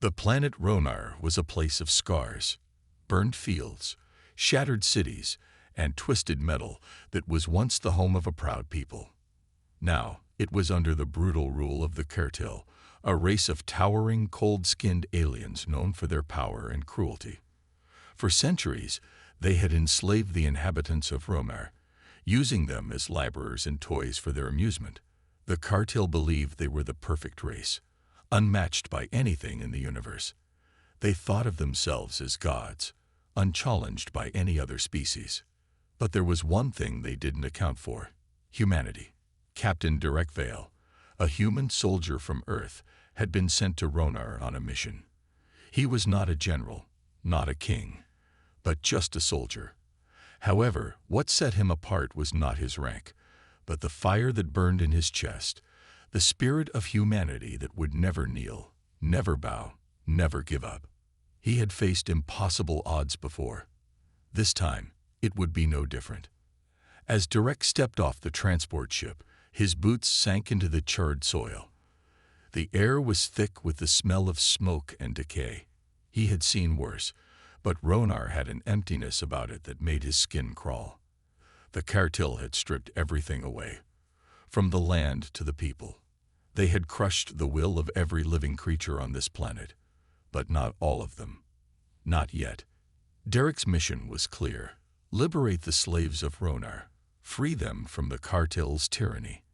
The planet Ronar was a place of scars, burned fields, shattered cities, and twisted metal that was once the home of a proud people. Now, it was under the brutal rule of the Cartel, a race of towering, cold-skinned aliens known for their power and cruelty. For centuries, they had enslaved the inhabitants of Ronar, using them as laborers and toys for their amusement. The Cartel believed they were the perfect race, unmatched by anything in the universe. They thought of themselves as gods, unchallenged by any other species. But there was one thing they didn't account for: humanity. Captain Derek Vale, a human soldier from Earth, had been sent to Ronar on a mission. He was not a general, not a king, but just a soldier. However, what set him apart was not his rank, but the fire that burned in his chest, the spirit of humanity that would never kneel, never bow, never give up. He had faced impossible odds before. This time, it would be no different. As Derek stepped off the transport ship, his boots sank into the charred soil. The air was thick with the smell of smoke and decay. He had seen worse, but Ronar had an emptiness about it that made his skin crawl. The Cartel had stripped everything away, from the land to the people. They had crushed the will of every living creature on this planet, but not all of them. Not yet. Derek's mission was clear: liberate the slaves of Ronar, free them from the Cartel's tyranny.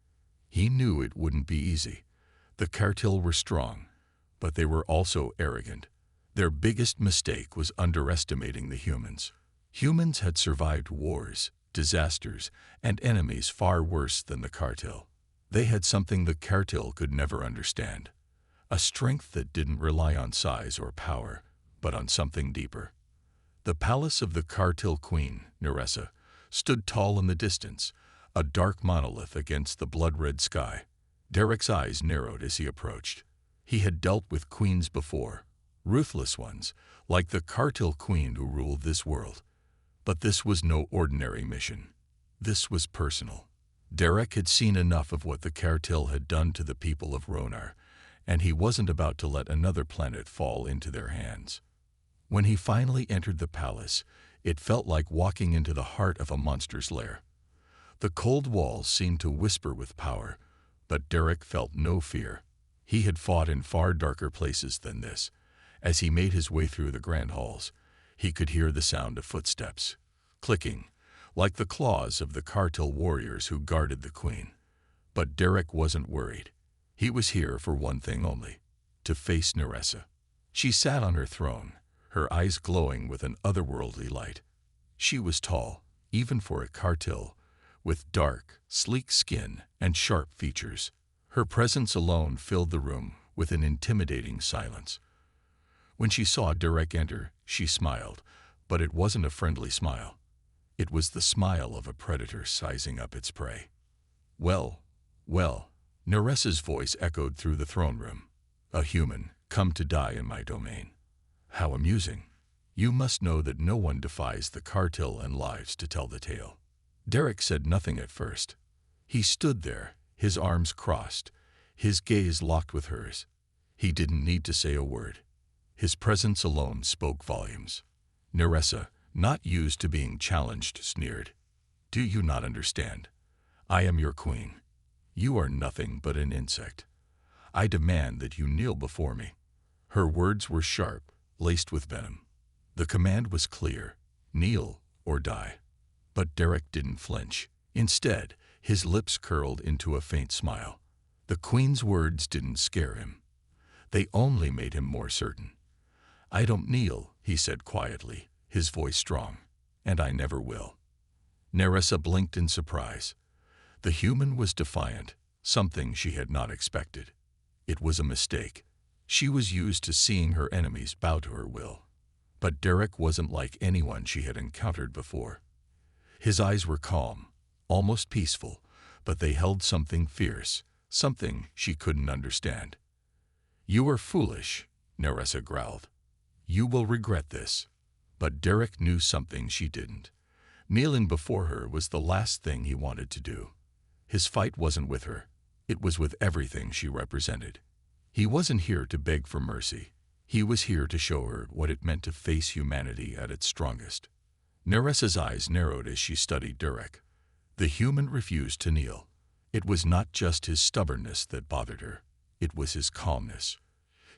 He knew it wouldn't be easy. The Cartel were strong, but they were also arrogant. Their biggest mistake was underestimating the humans. Humans had survived wars, disasters, and enemies far worse than the Cartel. They had something the Cartel could never understand: a strength that didn't rely on size or power, but on something deeper. The palace of the Cartel queen, Nessa, stood tall in the distance, a dark monolith against the blood-red sky. Derek's eyes narrowed as he approached. He had dealt with queens before, ruthless ones, like the Cartel queen who ruled this world. But this was no ordinary mission. This was personal. Derek had seen enough of what the Cartel had done to the people of Ronar, and he wasn't about to let another planet fall into their hands. When he finally entered the palace, it felt like walking into the heart of a monster's lair. The cold walls seemed to whisper with power, but Derek felt no fear. He had fought in far darker places than this. As he made his way through the grand halls, he could hear the sound of footsteps, clicking, like the claws of the Cartel warriors who guarded the queen. But Derek wasn't worried. He was here for one thing only: to face Nessa. She sat on her throne, her eyes glowing with an otherworldly light. She was tall, even for a Cartel, with dark, sleek skin and sharp features. Her presence alone filled the room with an intimidating silence. When she saw Derek enter, she smiled, but it wasn't a friendly smile. It was the smile of a predator sizing up its prey. "Well, well," Nessa's voice echoed through the throne room. "A human, come to die in my domain. How amusing. You must know that no one defies the Cartel and lives to tell the tale." Derek said nothing at first. He stood there, his arms crossed, his gaze locked with hers. He didn't need to say a word. His presence alone spoke volumes. Nessa, not used to being challenged, sneered. "Do you not understand? I am your queen. You are nothing but an insect. I demand that you kneel before me." Her words were sharp, laced with venom. The command was clear: kneel or die. But Derek didn't flinch. Instead, his lips curled into a faint smile. The queen's words didn't scare him. They only made him more certain. "I don't kneel," he said quietly, his voice strong, "and I never will." Nessa blinked in surprise. The human was defiant, something she had not expected. It was a mistake. She was used to seeing her enemies bow to her will. But Derek wasn't like anyone she had encountered before. His eyes were calm, almost peaceful, but they held something fierce, something she couldn't understand. "You are foolish," Nessa growled. "You will regret this." But Derek knew something she didn't. Kneeling before her was the last thing he wanted to do. His fight wasn't with her. It was with everything she represented. He wasn't here to beg for mercy. He was here to show her what it meant to face humanity at its strongest. Neresa's eyes narrowed as she studied Derek. The human refused to kneel. It was not just his stubbornness that bothered her. It was his calmness.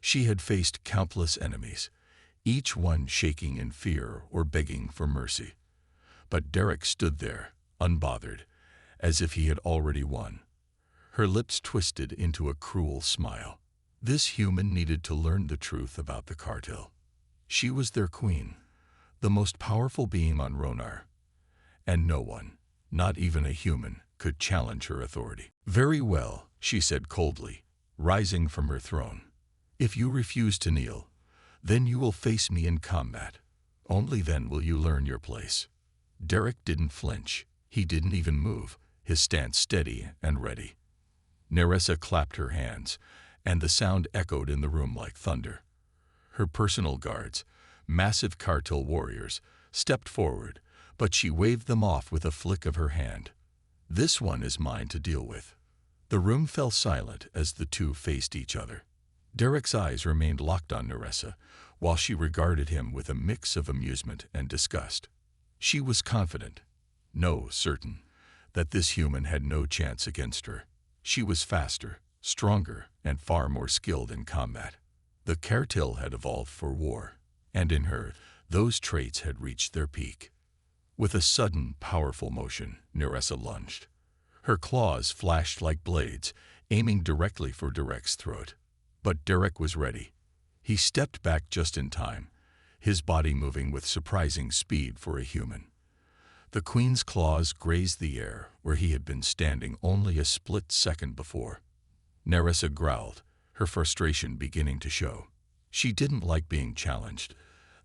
She had faced countless enemies, each one shaking in fear or begging for mercy. But Derek stood there, unbothered, as if he had already won. Her lips twisted into a cruel smile. This human needed to learn the truth about the cartel. She was their queen, the most powerful being on Ronar, and no one, not even a human, could challenge her authority. "Very well," she said coldly, rising from her throne. "If you refuse to kneel, then you will face me in combat. Only then will you learn your place." Derek didn't flinch. He didn't even move, his stance steady and ready. Neressa clapped her hands, and the sound echoed in the room like thunder. Her personal guards, massive cartel warriors, stepped forward, but she waved them off with a flick of her hand. "This one is mine to deal with." The room fell silent as the two faced each other. Derek's eyes remained locked on Neressa, while she regarded him with a mix of amusement and disgust. She was confident, no, certain, that this human had no chance against her. She was faster, stronger, and far more skilled in combat. The cartel had evolved for war, and in her, those traits had reached their peak. With a sudden, powerful motion, Neressa lunged. Her claws flashed like blades, aiming directly for Derek's throat. But Derek was ready. He stepped back just in time, his body moving with surprising speed for a human. The queen's claws grazed the air where he had been standing only a split second before. Neressa growled, her frustration beginning to show. She didn't like being challenged,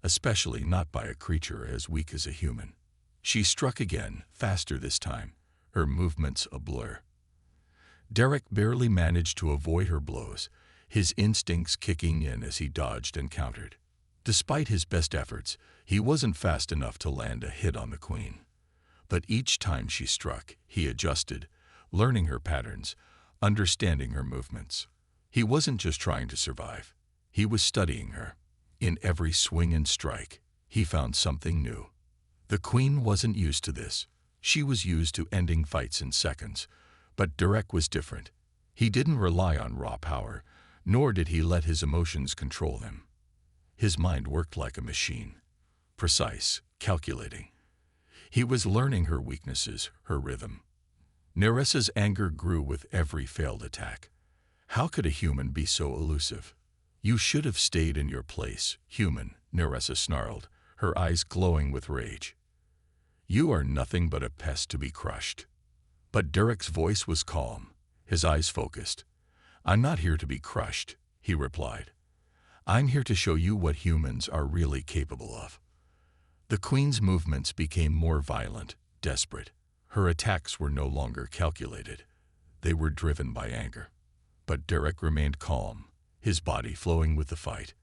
especially not by a creature as weak as a human. She struck again, faster this time, her movements a blur. Derek barely managed to avoid her blows, his instincts kicking in as he dodged and countered. Despite his best efforts, he wasn't fast enough to land a hit on the queen. But each time she struck, he adjusted, learning her patterns, understanding her movements. He wasn't just trying to survive. He was studying her. In every swing and strike, he found something new. The queen wasn't used to this. She was used to ending fights in seconds. But Derek was different. He didn't rely on raw power, nor did he let his emotions control him. His mind worked like a machine, precise, calculating. He was learning her weaknesses, her rhythm. Neressa's anger grew with every failed attack. How could a human be so elusive? "You should have stayed in your place, human," Neressa snarled, her eyes glowing with rage. "You are nothing but a pest to be crushed." But Derek's voice was calm, his eyes focused. "I'm not here to be crushed," he replied. "I'm here to show you what humans are really capable of." The queen's movements became more violent, desperate. Her attacks were no longer calculated. They were driven by anger. But Derek remained calm, his body flowing with the fight.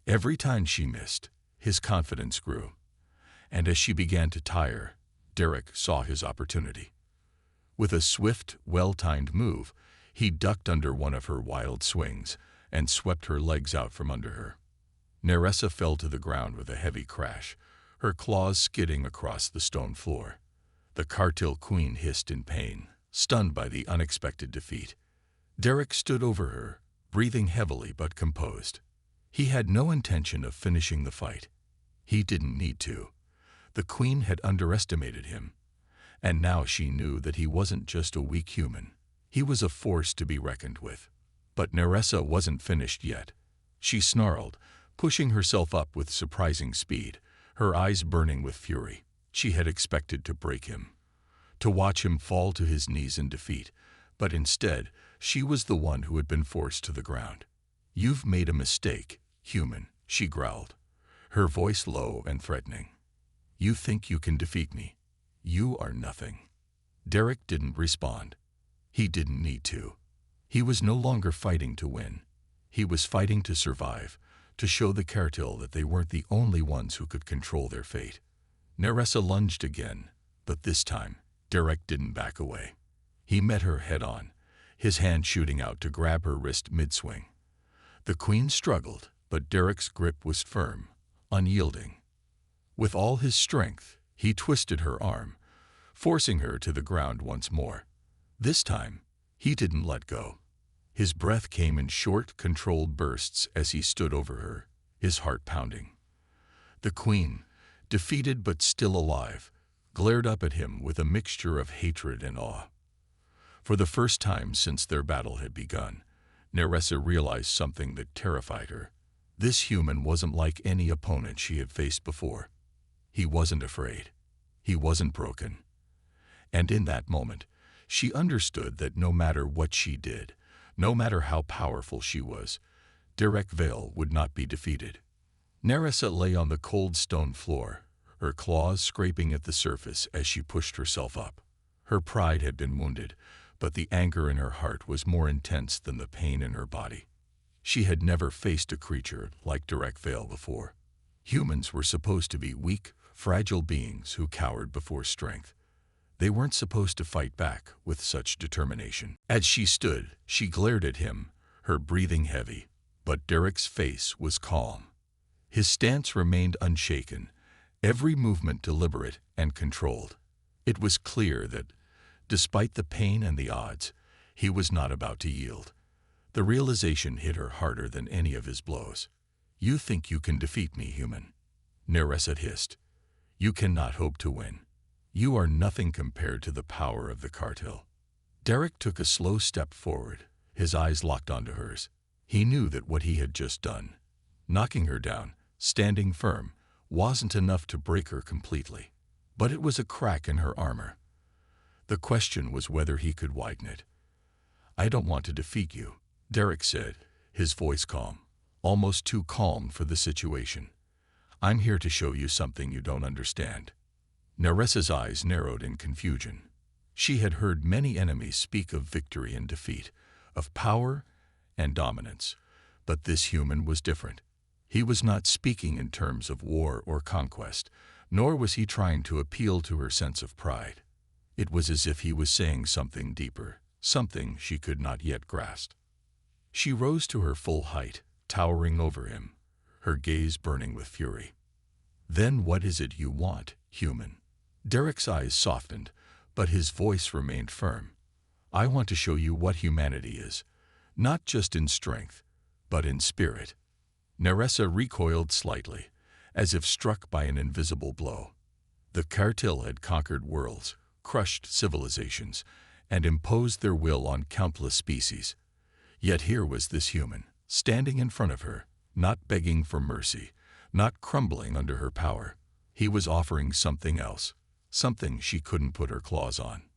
Every time she missed, his confidence grew. And as she began to tire, Derek saw his opportunity. With a swift, well-timed move, he ducked under one of her wild swings and swept her legs out from under her. Neressa fell to the ground with a heavy crash, her claws skidding across the stone floor. The cartel queen hissed in pain, stunned by the unexpected defeat. Derek stood over her, breathing heavily but composed. He had no intention of finishing the fight. He didn't need to. The queen had underestimated him, and now she knew that he wasn't just a weak human. He was a force to be reckoned with. But Neressa wasn't finished yet. She snarled, pushing herself up with surprising speed, her eyes burning with fury. She had expected to break him, to watch him fall to his knees in defeat, but instead, she was the one who had been forced to the ground. "You've made a mistake, human," she growled, her voice low and threatening. "You think you can defeat me? You are nothing." Derek didn't respond. He didn't need to. He was no longer fighting to win. He was fighting to survive, to show the cartel that they weren't the only ones who could control their fate. Neressa lunged again, but this time, Derek didn't back away. He met her head-on, his hand shooting out to grab her wrist mid-swing. The queen struggled, but Derek's grip was firm, unyielding. With all his strength, he twisted her arm, forcing her to the ground once more. This time, he didn't let go. His breath came in short, controlled bursts as he stood over her, his heart pounding. The Queen, defeated but still alive, glared up at him with a mixture of hatred and awe. For the first time since their battle had begun, Nessa realized something that terrified her. This human wasn't like any opponent she had faced before. He wasn't afraid. He wasn't broken. And in that moment, she understood that no matter what she did, no matter how powerful she was, Derek Vale would not be defeated. Nessa lay on the cold stone floor, her claws scraping at the surface as she pushed herself up. Her pride had been wounded, but the anger in her heart was more intense than the pain in her body. She had never faced a creature like Derek Vale before. Humans were supposed to be weak, fragile beings who cowered before strength. They weren't supposed to fight back with such determination. As she stood, she glared at him, her breathing heavy, but Derek's face was calm. His stance remained unshaken, every movement deliberate and controlled. It was clear that, despite the pain and the odds, he was not about to yield. The realization hit her harder than any of his blows. "You think you can defeat me, human?" Nessa hissed. "You cannot hope to win. You are nothing compared to the power of the cartel." Derek took a slow step forward, his eyes locked onto hers. He knew that what he had just done, knocking her down, standing firm, wasn't enough to break her completely. But it was a crack in her armor. The question was whether he could widen it. "I don't want to defeat you," Derek said, his voice calm, almost too calm for the situation. "I'm here to show you something you don't understand." Nessa's eyes narrowed in confusion. She had heard many enemies speak of victory and defeat, of power and dominance, but this human was different. He was not speaking in terms of war or conquest, nor was he trying to appeal to her sense of pride. It was as if he was saying something deeper, something she could not yet grasp. She rose to her full height, towering over him, her gaze burning with fury. "Then what is it you want, human?" Derek's eyes softened, but his voice remained firm. "I want to show you what humanity is, not just in strength, but in spirit." Nessa recoiled slightly, as if struck by an invisible blow. The cartel had conquered worlds, crushed civilizations, and imposed their will on countless species. Yet here was this human, standing in front of her, not begging for mercy, not crumbling under her power. He was offering something else, something she couldn't put her claws on.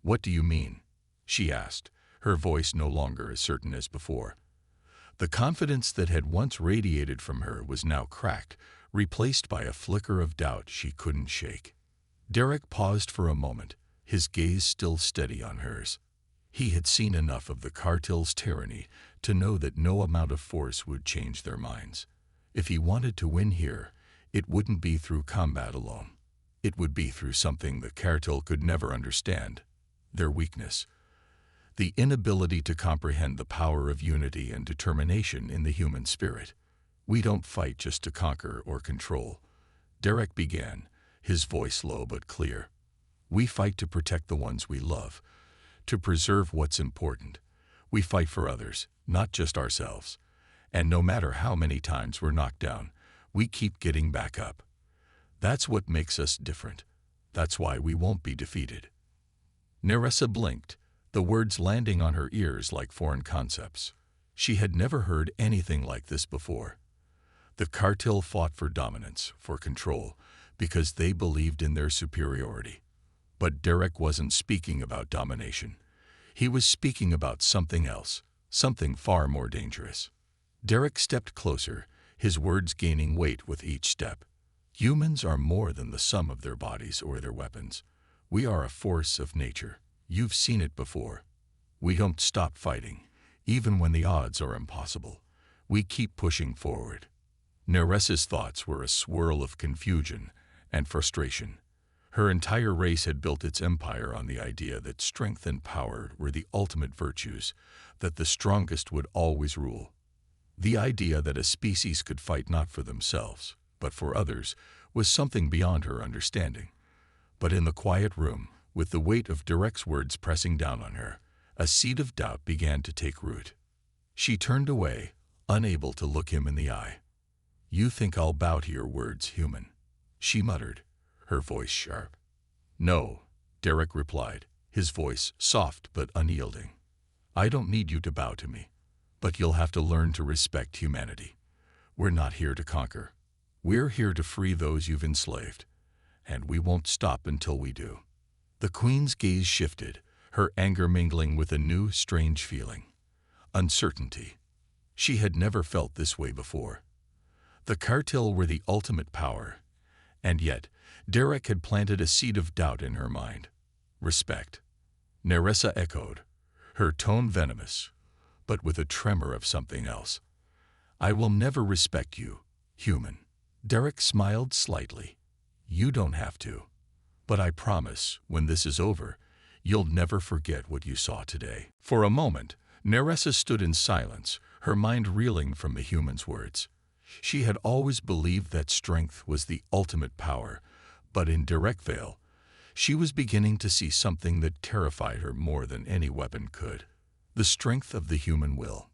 "What do you mean?" she asked, her voice no longer as certain as before. The confidence that had once radiated from her was now cracked, replaced by a flicker of doubt she couldn't shake. Derek paused for a moment, his gaze still steady on hers. He had seen enough of the cartel's tyranny to know that no amount of force would change their minds. If he wanted to win here, it wouldn't be through combat alone. It would be through something the cartel could never understand: their weakness. The inability to comprehend the power of unity and determination in the human spirit. "We don't fight just to conquer or control," Derek began, his voice low but clear. "We fight to protect the ones we love, to preserve what's important. We fight for others, not just ourselves. And no matter how many times we're knocked down, we keep getting back up. That's what makes us different. That's why we won't be defeated." Nessa blinked, the words landing on her ears like foreign concepts. She had never heard anything like this before. The cartel fought for dominance, for control, because they believed in their superiority. But Derek wasn't speaking about domination. He was speaking about something else, something far more dangerous. Derek stepped closer, his words gaining weight with each step. "Humans are more than the sum of their bodies or their weapons. We are a force of nature. You've seen it before. We don't stop fighting, even when the odds are impossible. We keep pushing forward." Nessa's thoughts were a swirl of confusion and frustration. Her entire race had built its empire on the idea that strength and power were the ultimate virtues, that the strongest would always rule. The idea that a species could fight not for themselves, but for others, was something beyond her understanding. But in the quiet room, with the weight of Derek's words pressing down on her, a seed of doubt began to take root. She turned away, unable to look him in the eye. "You think I'll bow to your words, human?" she muttered, her voice sharp. "No," Derek replied, his voice soft but unyielding. "I don't need you to bow to me, but you'll have to learn to respect humanity. We're not here to conquer. We're here to free those you've enslaved, and we won't stop until we do." The Queen's gaze shifted, her anger mingling with a new, strange feeling. Uncertainty. She had never felt this way before. The cartel were the ultimate power, and yet Derek had planted a seed of doubt in her mind. "Respect," Nessa echoed, her tone venomous, but with a tremor of something else. "I will never respect you, human." Derek smiled slightly. "You don't have to. But I promise, when this is over, you'll never forget what you saw today." For a moment, Nessa stood in silence, her mind reeling from the human's words. She had always believed that strength was the ultimate power, but in Derek Vale, she was beginning to see something that terrified her more than any weapon could: the strength of the human will.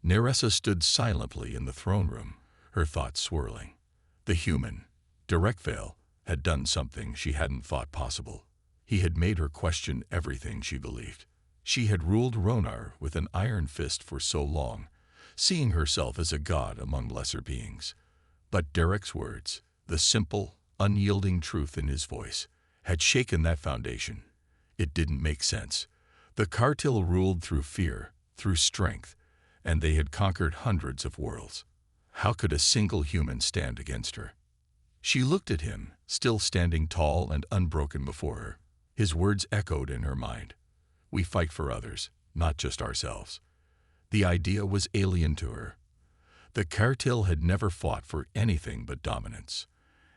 Nessa stood silently in the throne room, her thoughts swirling. The human, Derek Vale, had done something she hadn't thought possible. He had made her question everything she believed. She had ruled Ronar with an iron fist for so long, seeing herself as a god among lesser beings. But Derek's words, the simple, unyielding truth in his voice, had shaken that foundation. It didn't make sense. The cartel ruled through fear, through strength, and they had conquered hundreds of worlds. How could a single human stand against her? She looked at him, still standing tall and unbroken before her. His words echoed in her mind. "We fight for others, not just ourselves." The idea was alien to her. The cartel had never fought for anything but dominance.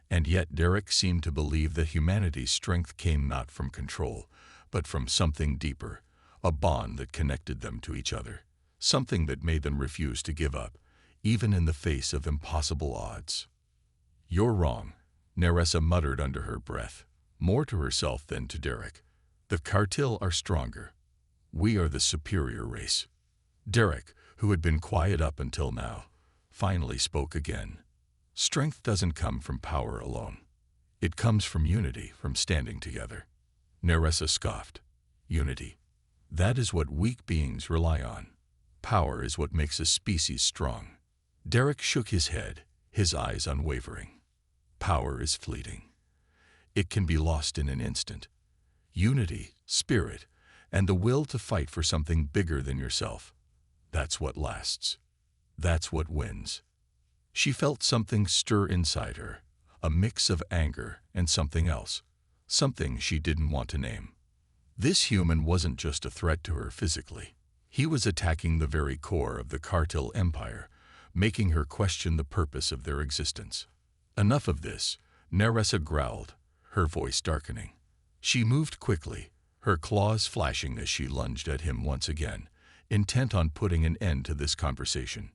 And yet Derek seemed to believe that humanity's strength came not from control, but from something deeper, a bond that connected them to each other, something that made them refuse to give up, even in the face of impossible odds. "You're wrong," Nessa muttered under her breath, more to herself than to Derek. "The cartel are stronger. We are the superior race." Derek, who had been quiet up until now, finally spoke again. "Strength doesn't come from power alone. It comes from unity, from standing together." Nessa scoffed. "Unity? That is what weak beings rely on. Power is what makes a species strong." Derek shook his head, his eyes unwavering. "Power is fleeting. It can be lost in an instant. Unity, spirit, and the will to fight for something bigger than yourself, that's what lasts. That's what wins." She felt something stir inside her, a mix of anger and something else, something she didn't want to name. This human wasn't just a threat to her physically. He was attacking the very core of the cartel empire, making her question the purpose of their existence. "Enough of this," Nessa growled, her voice darkening. She moved quickly, her claws flashing as she lunged at him once again, intent on putting an end to this conversation.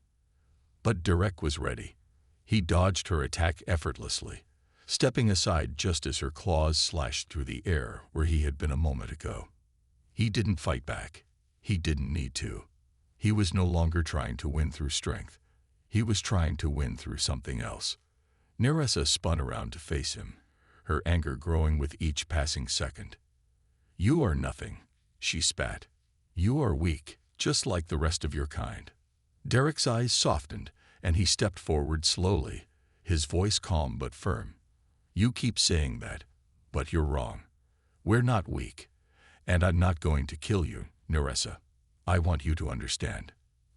But Derek was ready. He dodged her attack effortlessly, stepping aside just as her claws slashed through the air where he had been a moment ago. He didn't fight back. He didn't need to. He was no longer trying to win through strength. He was trying to win through something else. Nessa spun around to face him, her anger growing with each passing second. "You are nothing," she spat. "You are weak, just like the rest of your kind." Derek's eyes softened, and he stepped forward slowly, his voice calm but firm. "You keep saying that, but you're wrong. We're not weak, and I'm not going to kill you, Nessa. I want you to understand,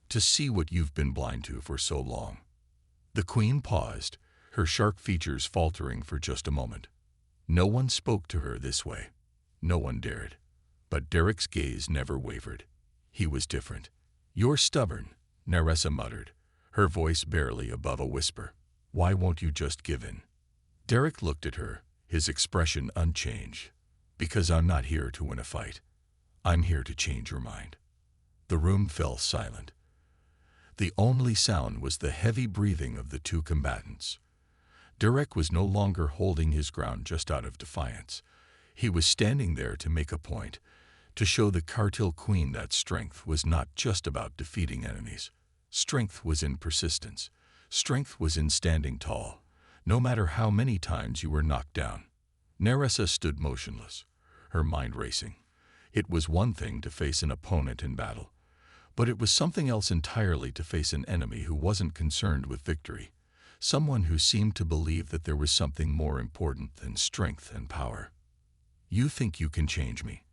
to see what you've been blind to for so long." The Queen paused, her sharp features faltering for just a moment. No one spoke to her this way. No one dared. But Derek's gaze never wavered. He was different. "You're stubborn," Nessa muttered, her voice barely above a whisper. "Why won't you just give in?" Derek looked at her, his expression unchanged. "Because I'm not here to win a fight. I'm here to change your mind." The room fell silent. The only sound was the heavy breathing of the two combatants. Derek was no longer holding his ground just out of defiance. He was standing there to make a point, to show the cartel queen that strength was not just about defeating enemies. Strength was in persistence. Strength was in standing tall, no matter how many times you were knocked down. Nessa stood motionless, her mind racing. It was one thing to face an opponent in battle, but it was something else entirely to face an enemy who wasn't concerned with victory, someone who seemed to believe that there was something more important than strength and power. "You think you can change me?"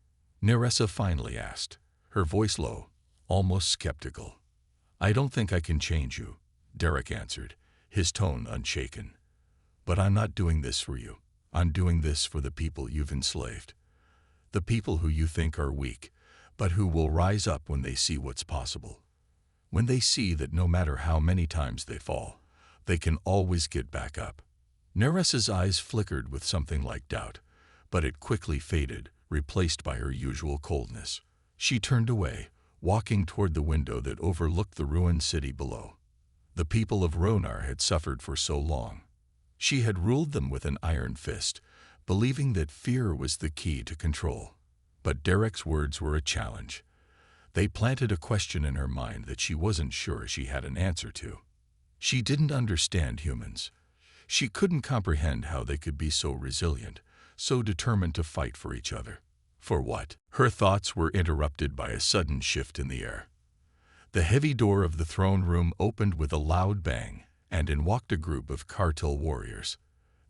Nessa finally asked, her voice low, almost skeptical. "I don't think I can change you," Derek answered, his tone unshaken. "But I'm not doing this for you. I'm doing this for the people you've enslaved. The people who you think are weak, but who will rise up when they see what's possible. When they see that no matter how many times they fall, they can always get back up." Nessa's eyes flickered with something like doubt, but it quickly faded, replaced by her usual coldness. She turned away, walking toward the window that overlooked the ruined city below. The people of Ronar had suffered for so long. She had ruled them with an iron fist, believing that fear was the key to control. But Derek's words were a challenge. They planted a question in her mind that she wasn't sure she had an answer to. She didn't understand humans. She couldn't comprehend how they could be so resilient, so determined to fight for each other. For what? Her thoughts were interrupted by a sudden shift in the air. The heavy door of the throne room opened with a loud bang, and in walked a group of cartel warriors.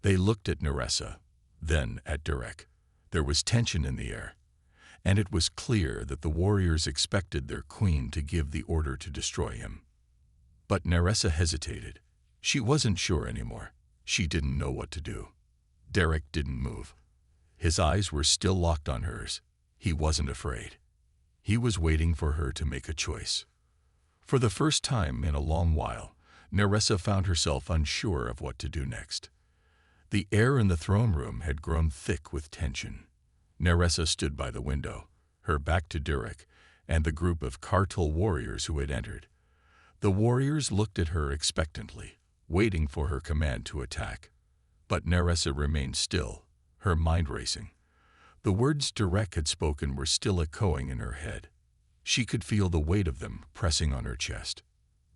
They looked at Nessa, then at Derek. There was tension in the air, and it was clear that the warriors expected their queen to give the order to destroy him. But Nessa hesitated. She wasn't sure anymore. She didn't know what to do. Derek didn't move. His eyes were still locked on hers. He wasn't afraid. He was waiting for her to make a choice. For the first time in a long while, Nessa found herself unsure of what to do next. The air in the throne room had grown thick with tension. Nessa stood by the window, her back to Derek and the group of cartel warriors who had entered. The warriors looked at her expectantly, waiting for her command to attack. But Nessa remained still, her mind racing. The words Derek had spoken were still echoing in her head. She could feel the weight of them pressing on her chest.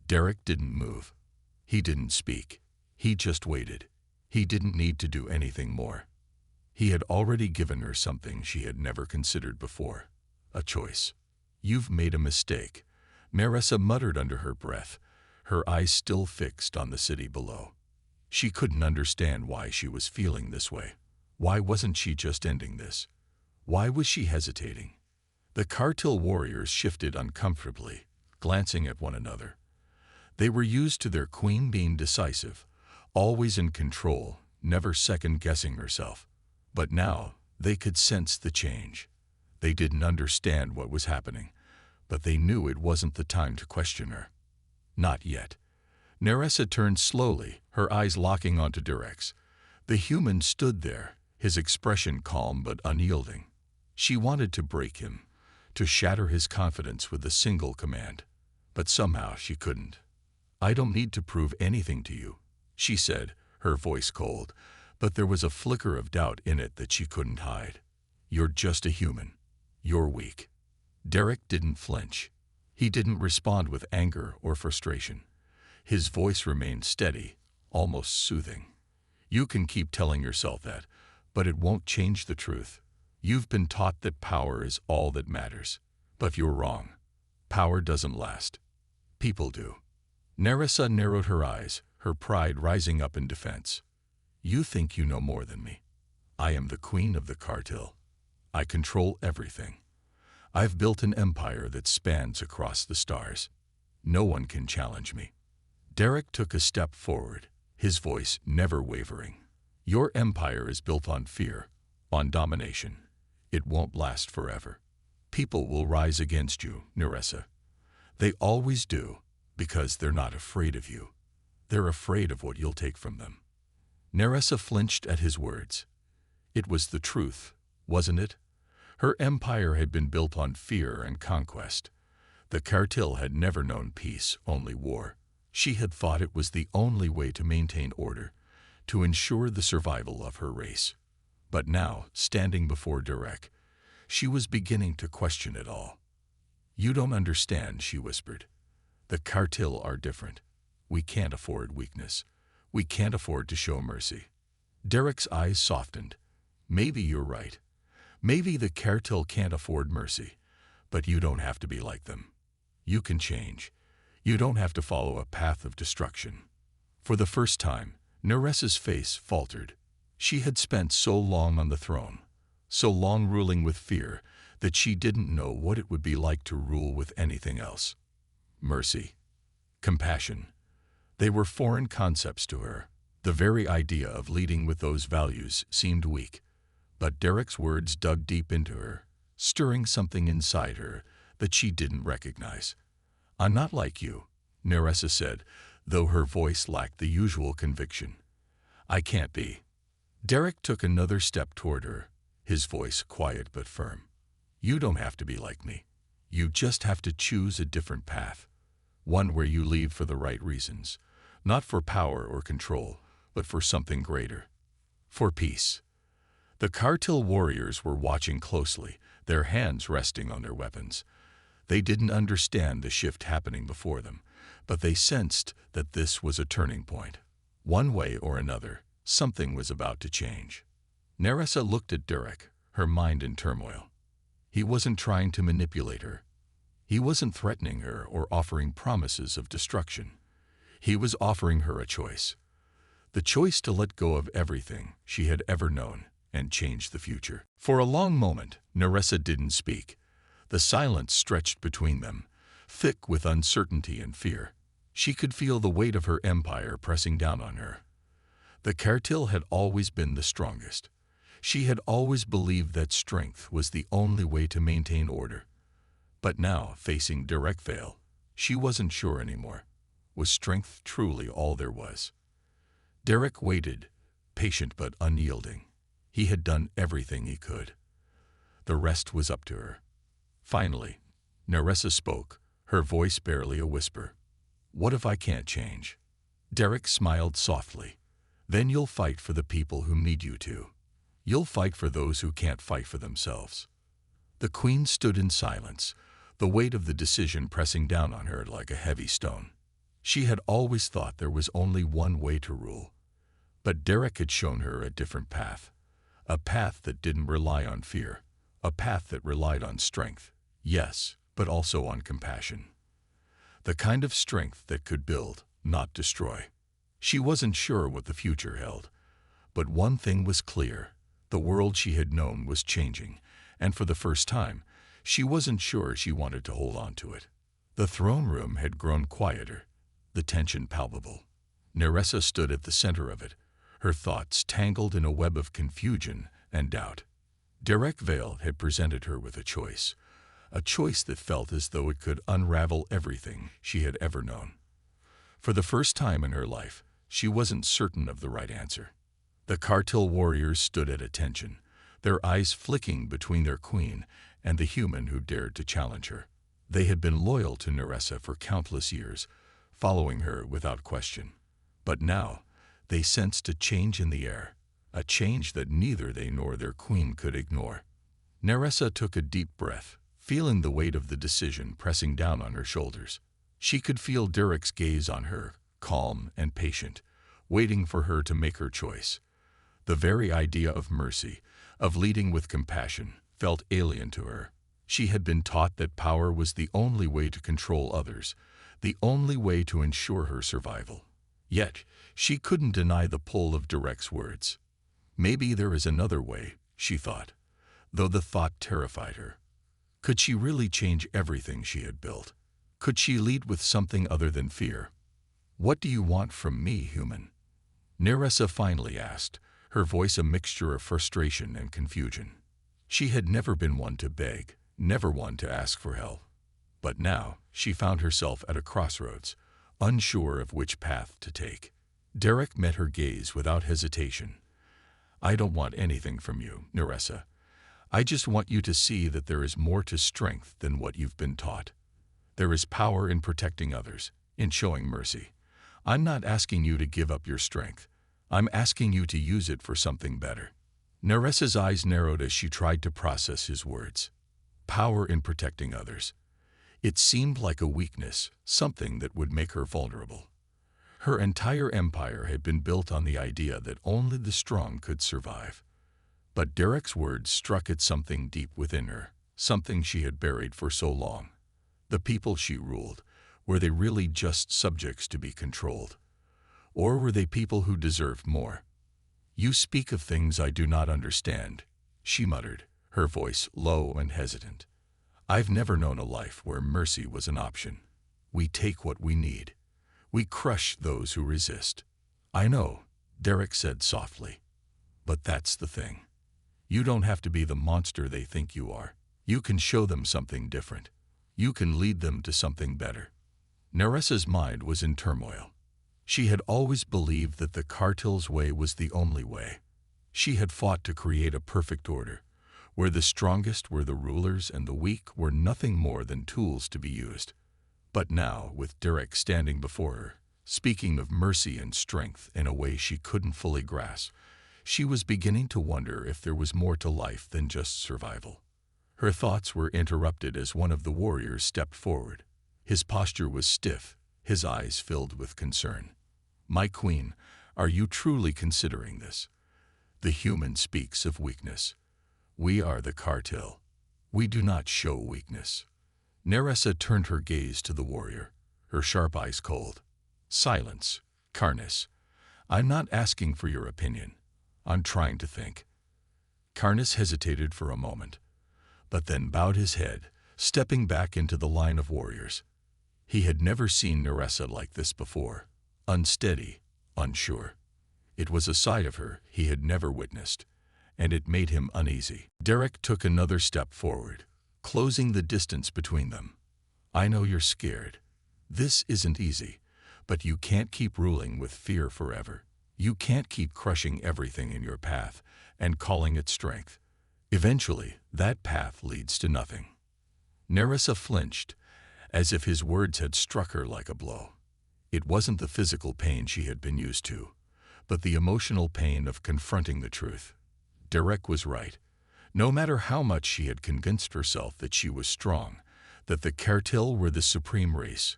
Derek didn't move. He didn't speak. He just waited. He didn't need to do anything more. He had already given her something she had never considered before. A choice. "You've made a mistake," Nessa muttered under her breath, her eyes still fixed on the city below. She couldn't understand why she was feeling this way. Why wasn't she just ending this? Why was she hesitating? The cartel warriors shifted uncomfortably, glancing at one another. They were used to their queen being decisive, always in control, never second-guessing herself. But now they could sense the change. They didn't understand what was happening, but they knew it wasn't the time to question her. Not yet. Nessa turned slowly, her eyes locking onto Derek's. The human stood there, his expression calm but unyielding. She wanted to break him, to shatter his confidence with a single command. But somehow she couldn't. "I don't need to prove anything to you," she said, her voice cold, but there was a flicker of doubt in it that she couldn't hide. "You're just a human. You're weak." Derek didn't flinch. He didn't respond with anger or frustration. His voice remained steady, almost soothing. "You can keep telling yourself that, but it won't change the truth. You've been taught that power is all that matters. But you're wrong. Power doesn't last. People do." Nessa narrowed her eyes, her pride rising up in defense. "You think you know more than me. I am the queen of the cartel. I control everything. I've built an empire that spans across the stars. No one can challenge me." Derek took a step forward, his voice never wavering. "Your empire is built on fear, on domination. It won't last forever. People will rise against you, Nessa. They always do, because they're not afraid of you. They're afraid of what you'll take from them." Nessa flinched at his words. It was the truth, wasn't it? Her empire had been built on fear and conquest. The cartel had never known peace, only war. She had thought it was the only way to maintain order, to ensure the survival of her race. But now, standing before Derek, she was beginning to question it all. "You don't understand," she whispered. "The cartel are different. We can't afford weakness. We can't afford to show mercy." Derek's eyes softened. "Maybe you're right. Maybe the cartel can't afford mercy, but you don't have to be like them. You can change. You don't have to follow a path of destruction." For the first time, Nessa's face faltered. She had spent so long on the throne, so long ruling with fear, that she didn't know what it would be like to rule with anything else. Mercy, compassion, they were foreign concepts to her. The very idea of leading with those values seemed weak. But Derek's words dug deep into her, stirring something inside her that she didn't recognize. "I'm not like you," Nessa said, though her voice lacked the usual conviction. "I can't be." Derek took another step toward her, his voice quiet but firm. "You don't have to be like me. You just have to choose a different path, one where you lead for the right reasons, not for power or control, but for something greater, for peace." The cartel warriors were watching closely, their hands resting on their weapons. They didn't understand the shift happening before them, but they sensed that this was a turning point. One way or another, something was about to change. Nessa looked at Derek, her mind in turmoil. He wasn't trying to manipulate her. He wasn't threatening her or offering promises of destruction. He was offering her a choice. The choice to let go of everything she had ever known and change the future. For a long moment, Nessa didn't speak. The silence stretched between them, thick with uncertainty and fear. She could feel the weight of her empire pressing down on her. The cartel had always been the strongest. She had always believed that strength was the only way to maintain order. But now, facing direct veil, she wasn't sure anymore. Was strength truly all there was? Derek waited, patient but unyielding. He had done everything he could. The rest was up to her. Finally, Nessa spoke, her voice barely a whisper. "What if I can't change?" Derek smiled softly. "Then you'll fight for the people who need you to. You'll fight for those who can't fight for themselves." The queen stood in silence, the weight of the decision pressing down on her like a heavy stone. She had always thought there was only one way to rule. But Derek had shown her a different path. A path that didn't rely on fear. A path that relied on strength. Yes, but also on compassion. The kind of strength that could build, not destroy. She wasn't sure what the future held. But one thing was clear. The world she had known was changing, and for the first time, she wasn't sure she wanted to hold on to it. The throne room had grown quieter, the tension palpable. Nessa stood at the center of it, her thoughts tangled in a web of confusion and doubt. Derek Vale had presented her with a choice that felt as though it could unravel everything she had ever known. For the first time in her life, she wasn't certain of the right answer. The cartel warriors stood at attention, their eyes flicking between their queen and the human who dared to challenge her. They had been loyal to Nessa for countless years, following her without question. But now, they sensed a change in the air, a change that neither they nor their queen could ignore. Nessa took a deep breath, feeling the weight of the decision pressing down on her shoulders. She could feel Derek's gaze on her, calm and patient, waiting for her to make her choice. The very idea of mercy, of leading with compassion, felt alien to her. She had been taught that power was the only way to control others, the only way to ensure her survival. Yet, she couldn't deny the pull of Derek's words. Maybe there is another way, she thought, though the thought terrified her. Could she really change everything she had built? Could she lead with something other than fear? "What do you want from me, human?" Nessa finally asked, her voice a mixture of frustration and confusion. She had never been one to beg, never one to ask for help. But now, she found herself at a crossroads, unsure of which path to take. Derek met her gaze without hesitation. "I don't want anything from you, Nessa. I just want you to see that there is more to strength than what you've been taught. There is power in protecting others, in showing mercy. I'm not asking you to give up your strength. I'm asking you to use it for something better." Nessa's eyes narrowed as she tried to process his words. Power in protecting others. It seemed like a weakness, something that would make her vulnerable. Her entire empire had been built on the idea that only the strong could survive. But Derek's words struck at something deep within her, something she had buried for so long. The people she ruled, were they really just subjects to be controlled? Or were they people who deserved more? "You speak of things I do not understand," she muttered, her voice low and hesitant. "I've never known a life where mercy was an option. We take what we need. We crush those who resist." "I know," Derek said softly. "But that's the thing. You don't have to be the monster they think you are. You can show them something different. You can lead them to something better." Nessa's mind was in turmoil. She had always believed that the cartel's way was the only way. She had fought to create a perfect order, where the strongest were the rulers and the weak were nothing more than tools to be used. But now, with Derek standing before her, speaking of mercy and strength in a way she couldn't fully grasp, she was beginning to wonder if there was more to life than just survival. Her thoughts were interrupted as one of the warriors stepped forward. His posture was stiff, his eyes filled with concern. "My queen, are you truly considering this? The human speaks of weakness. We are the cartel. We do not show weakness." Nessa turned her gaze to the warrior, her sharp eyes cold. "Silence, Karnas. I'm not asking for your opinion. I'm trying to think." Karnas hesitated for a moment, but then bowed his head, stepping back into the line of warriors. He had never seen Nessa like this before, unsteady, unsure. It was a side of her he had never witnessed, and it made him uneasy. Derek took another step forward, closing the distance between them. "I know you're scared. This isn't easy, but you can't keep ruling with fear forever. You can't keep crushing everything in your path and calling it strength. Eventually, that path leads to nothing." Nessa flinched, as if his words had struck her like a blow. It wasn't the physical pain she had been used to, but the emotional pain of confronting the truth. Derek was right. No matter how much she had convinced herself that she was strong, that the cartel were the supreme race,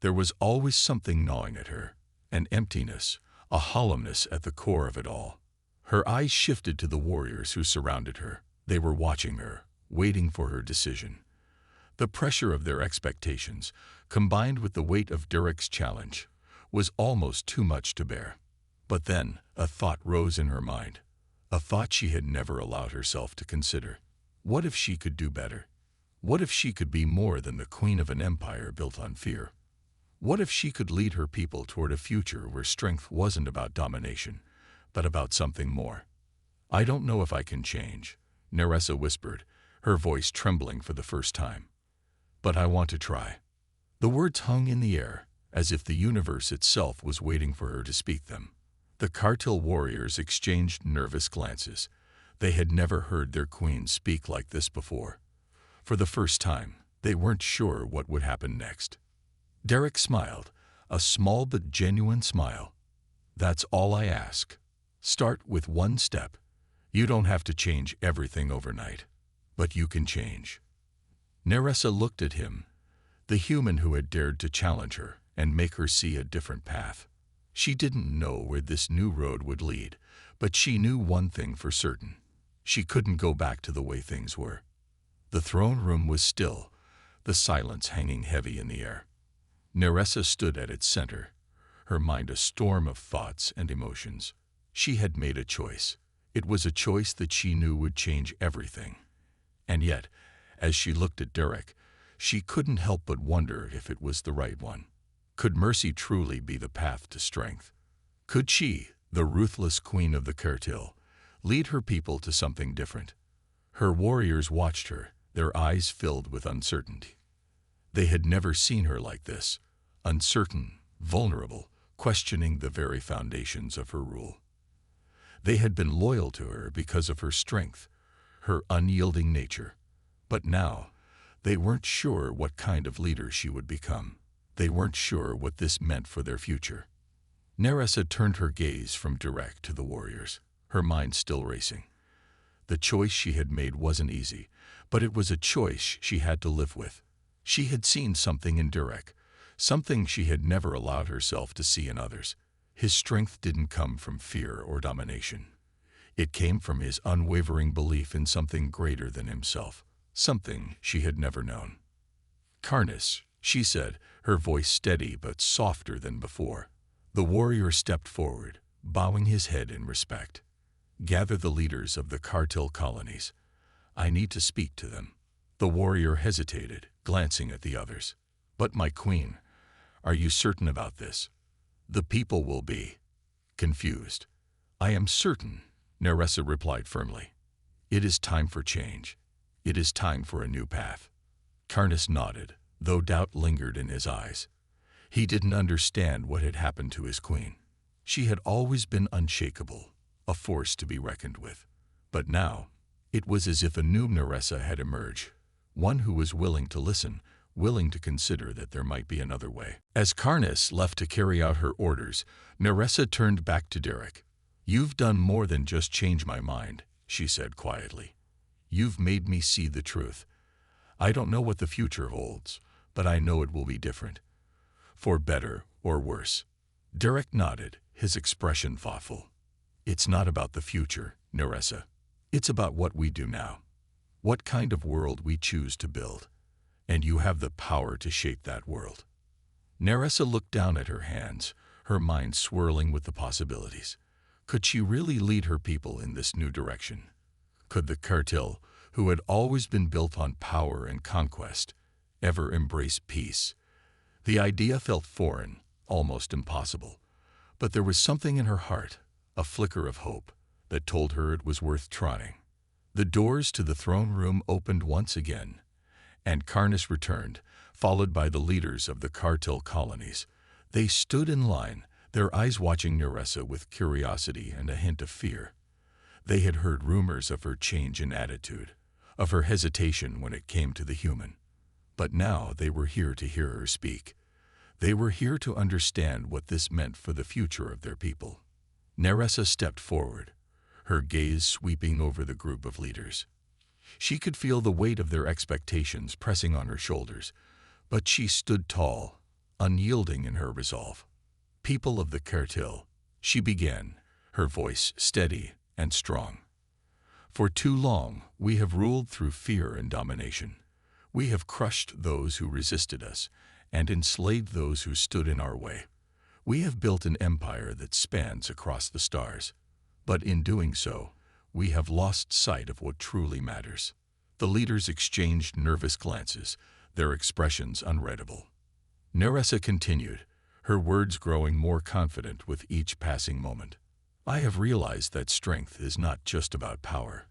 there was always something gnawing at her, an emptiness, a hollowness at the core of it all. Her eyes shifted to the warriors who surrounded her. They were watching her, waiting for her decision. The pressure of their expectations, combined with the weight of Derek's challenge, was almost too much to bear. But then a thought rose in her mind, a thought she had never allowed herself to consider. What if she could do better? What if she could be more than the queen of an empire built on fear? What if she could lead her people toward a future where strength wasn't about domination, but about something more? "I don't know if I can change," Nessa whispered, her voice trembling for the first time. "But I want to try." The words hung in the air, as if the universe itself was waiting for her to speak them. The cartel warriors exchanged nervous glances. They had never heard their queen speak like this before. For the first time, they weren't sure what would happen next. Derek smiled, a small but genuine smile. "That's all I ask. Start with one step. You don't have to change everything overnight, but you can change." Nessa looked at him, the human who had dared to challenge her and make her see a different path. She didn't know where this new road would lead, but she knew one thing for certain. She couldn't go back to the way things were. The throne room was still, the silence hanging heavy in the air. Nessa stood at its center, her mind a storm of thoughts and emotions. She had made a choice. It was a choice that she knew would change everything. And yet, as she looked at Derek, she couldn't help but wonder if it was the right one. Could mercy truly be the path to strength? Could she, the ruthless queen of the cartel, lead her people to something different? Her warriors watched her, their eyes filled with uncertainty. They had never seen her like this, uncertain, vulnerable, questioning the very foundations of her rule. They had been loyal to her because of her strength, her unyielding nature. But now, They weren't sure what kind of leader she would become. They weren't sure what this meant for their future. Nessa turned her gaze from Derek to the warriors, her mind still racing. The choice she had made wasn't easy, but it was a choice she had to live with. She had seen something in Derek, something she had never allowed herself to see in others. His strength didn't come from fear or domination. It came from his unwavering belief in something greater than himself, something she had never known. "Karnas," she said, her voice steady but softer than before. The warrior stepped forward, bowing his head in respect. "Gather the leaders of the cartel colonies. I need to speak to them." The warrior hesitated, glancing at the others. "But my queen, are you certain about this?" "The people will be confused." "I am certain," Nessa replied firmly. "It is time for change. It is time for a new path." Karnas nodded, though doubt lingered in his eyes. He didn't understand what had happened to his queen. She had always been unshakable, a force to be reckoned with. But now, it was as if a new Nessa had emerged, one who was willing to listen, willing to consider that there might be another way. As Karnas left to carry out her orders, Nessa turned back to Derek. "You've done more than just change my mind," she said quietly. "You've made me see the truth. I don't know what the future holds, but I know it will be different. For better or worse." Derek nodded, his expression thoughtful. "It's not about the future, Nessa. It's about what we do now. What kind of world we choose to build. And you have the power to shape that world." Nessa looked down at her hands, her mind swirling with the possibilities. Could she really lead her people in this new direction? Could the cartel, who had always been built on power and conquest, ever embrace peace? The idea felt foreign, almost impossible. But there was something in her heart, a flicker of hope, that told her it was worth trying. The doors to the throne room opened once again, and Karnas returned, followed by the leaders of the cartel colonies. They stood in line, their eyes watching Nessa with curiosity and a hint of fear. They had heard rumors of her change in attitude, of her hesitation when it came to the human. But now they were here to hear her speak. They were here to understand what this meant for the future of their people. Nessa stepped forward, her gaze sweeping over the group of leaders. She could feel the weight of their expectations pressing on her shoulders, but she stood tall, unyielding in her resolve. "People of the cartel," she began, her voice steady and strong. "For too long, we have ruled through fear and domination. We have crushed those who resisted us and enslaved those who stood in our way. We have built an empire that spans across the stars. But in doing so, we have lost sight of what truly matters." The leaders exchanged nervous glances, their expressions unreadable. Nessa continued, her words growing more confident with each passing moment. "I have realized that strength is not just about power.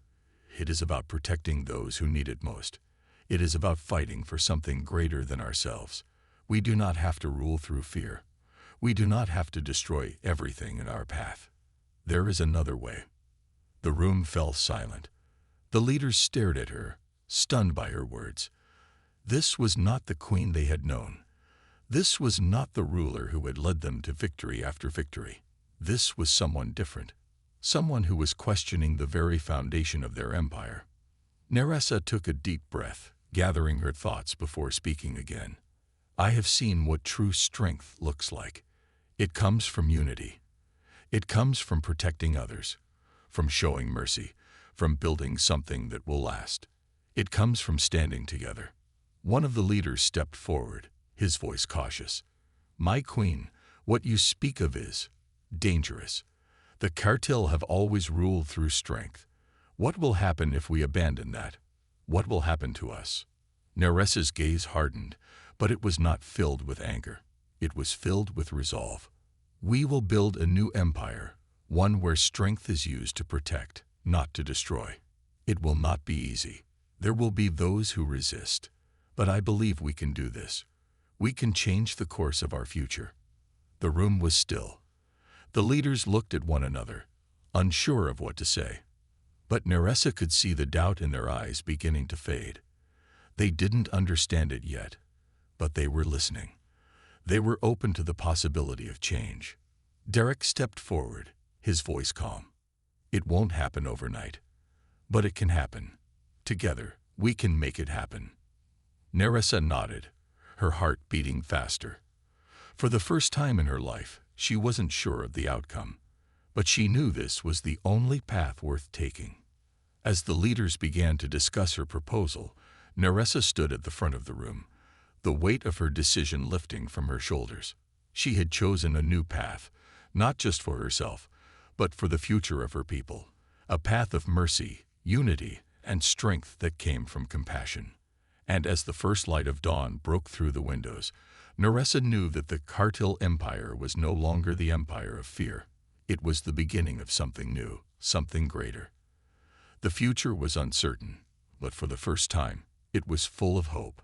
It is about protecting those who need it most. It is about fighting for something greater than ourselves. We do not have to rule through fear. We do not have to destroy everything in our path. There is another way." The room fell silent. The leaders stared at her, stunned by her words. This was not the queen they had known. This was not the ruler who had led them to victory after victory. This was someone different, someone who was questioning the very foundation of their empire. Nessa took a deep breath, gathering her thoughts before speaking again. "I have seen what true strength looks like. It comes from unity. It comes from protecting others, from showing mercy, from building something that will last. It comes from standing together." One of the leaders stepped forward, his voice cautious. "My queen, what you speak of is dangerous. The cartel have always ruled through strength. What will happen if we abandon that? What will happen to us?" Nessa's gaze hardened, but it was not filled with anger. It was filled with resolve. "We will build a new empire, one where strength is used to protect, not to destroy. It will not be easy. There will be those who resist. But I believe we can do this. We can change the course of our future." The room was still. The leaders looked at one another, unsure of what to say. But Nessa could see the doubt in their eyes beginning to fade. They didn't understand it yet, but they were listening. They were open to the possibility of change. Derek stepped forward, his voice calm. It won't happen overnight, but it can happen. Together, we can make it happen. Nessa nodded, her heart beating faster. For the first time in her life, she wasn't sure of the outcome, but she knew this was the only path worth taking. As the leaders began to discuss her proposal, Nessa stood at the front of the room, the weight of her decision lifting from her shoulders. She had chosen a new path, not just for herself, but for the future of her people. A path of mercy, unity, and strength that came from compassion. And as the first light of dawn broke through the windows, Nessa knew that the Cartil Empire was no longer the empire of fear. It was the beginning of something new, something greater. The future was uncertain, but for the first time, it was full of hope.